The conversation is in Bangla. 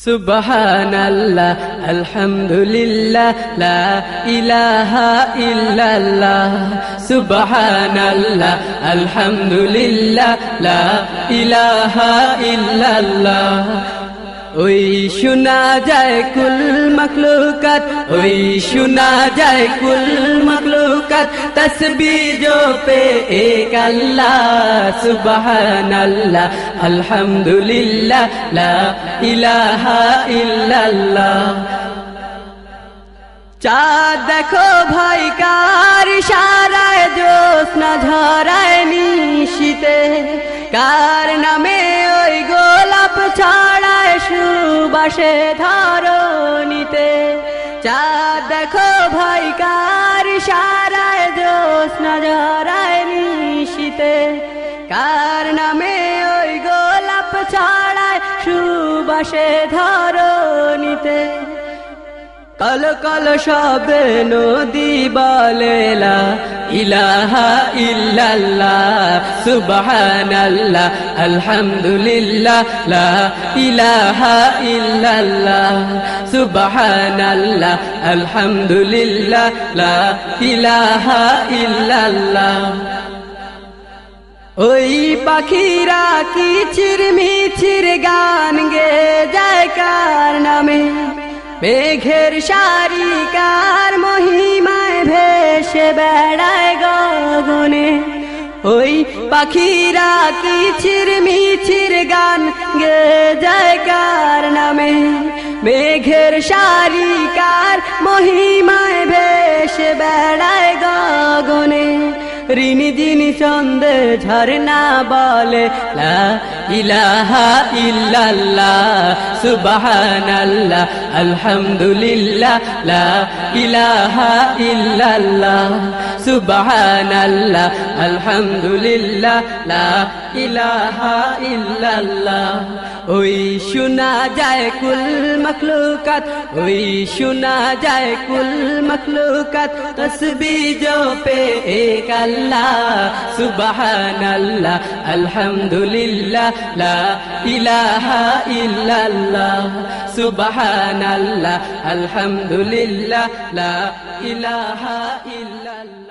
সুবহানাল্লাহ আলহামদুলিল্লাহ লা ইলাহা ইল্লাল্লাহ সুবহানাল্লাহ আলহামদুলিল্লাহ লা ইলাহা ইল্লাল্লাহ। ওই শোনা যায় কুল মখলুকাত, ওই শোনা যায় কুল মখলুকাত, তসবিহ জপে এক আল্লাহ সুবহানাল্লাহ আলহামদুলিল্লাহ লা ইলাহা ইল্লাল্লাহ। চাঁদ দেখো ভাই কার ইশারায় জ্যোৎস্না ঝরায় নিশীতে, কার নামে ওই গোলাপ ছড়ায় সুবাসে ধরণীতে। চাঁদ দেখো ভাই কার ইশারায় জ্যোৎস্না ঝরায় নিশীতে, কার নামে ওই গোলাপ ছড়ায় সুবাসে ধরণীতে। কল কল শবে নদী বলে লা ইলাহা ইল্লাল্লাহ সুবহানাল্লাহ আলহামদুলিল্লাহ লা ইলাহা ইল্লাল্লাহ সুবহানাল্লাহ আলহামদুলিল্লাহ লা ইলাহা ইল্লাল্লাহ। ওই পাখিরা কিচির মিচির গান গে যায় কার নামে, মেঘের সারি কার মহিমায় ভেসে বেড়ায় গগনে। ওই পাখিরা কিচির মিচির গান গে যায় কার নামে, মেঘের সারি কার মহিমায় ভেসে বেড়ায় গগনে। ঋণী যিনি ছন্দে ঝরনা বলে লা ইলাহা ইল্লাল্লাহ সুবহানাল্লাহ আলহামদুলিল্লাহ লা ইলাহা ইল্লাল্লাহ সুবহানাল্লাহ আলহামদুলিল্লাহ লা ইলাহা ইল্লাল্লাহ। ওই শোনা যায় কুল মখলুকাত, ওই শোনা যায় কুল মখলুকাত, তসবিহ জপে এক আল্লাহ সুবহানাল্লাহ আলহামদুলিল্লাহ লা ইলাহা ইল্লাল্লাহ সুবহানাল্লাহ আলহামদুলিল্লাহ লা ইলাহা ইল্লাল্লাহ।